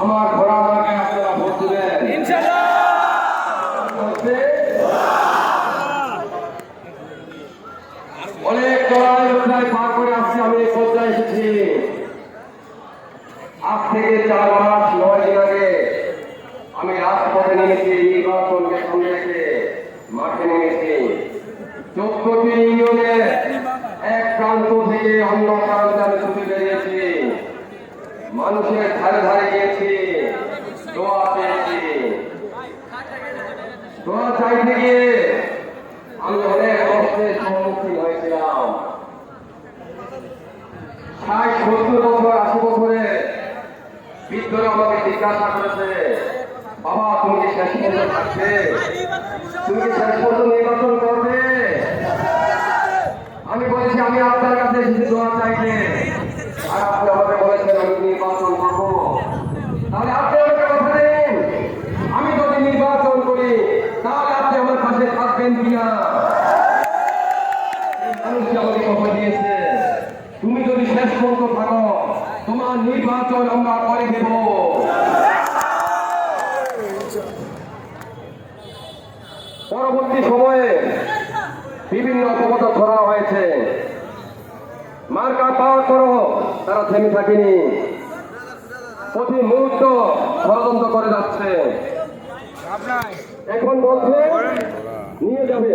আমার ঘোড়া মার্কে আপনারা ভোট দেবেন ইনশাআল্লাহ। অনেক লড়াই পার করে আসছি, আমি এই পর্যায়ে এসেছি। আজ থেকে 4 মাস 9 দিন আগে আমি রাজপথে নেমেছি, নির্বাচনকে সামনে রেখে মাঠে নেমেছি। 14টি ইউনিয়নের এক প্রান্ত থেকে অন্য প্রান্তে আমি ছুটে বেরিয়েছি, মানুষের ধারে ধারে গিয়েছি, দোয়া পেয়েছি। দোয়া চাইতে গিয়ে আমি অনেক কষ্টের সম্মুখীন হয়েছিলাম। 60-70 বছর 80 বছরে বৃদ্ধরা আমাকে জিজ্ঞাসা করেছে, বাবা তুমি কি শেষ পর্যন্ত থাকবে, তুমি কি শেষ পর্যন্ত নির্বাচন করবে? আমি বলেছি আমি আপনার কাছে এসেছি দোয়া চাইতে, আর আপনি আমাকে বলেছেন আমি নির্বাচন করবো। তাহলে আপনি আমাকে কথা দিন, আমি যদি নির্বাচন করি তাহলে আপনি আমার পাশে থাকবেন কিনা? মানুষ আমাকে কথা দিয়েছে, তুমি যদি শেষ পর্যন্ত থাকো তোমার নির্বাচন আমরা করে দেব। পরবর্তী সময়ে বিভিন্ন অপবাদ ধরা হয়েছে, মার্কা পাওয়ার পরও তারা থেমে থাকেনি, প্রতি মুহূর্ত ষড়যন্ত্র করে যাচ্ছে। এখন বলছে নিয়ে যাবে।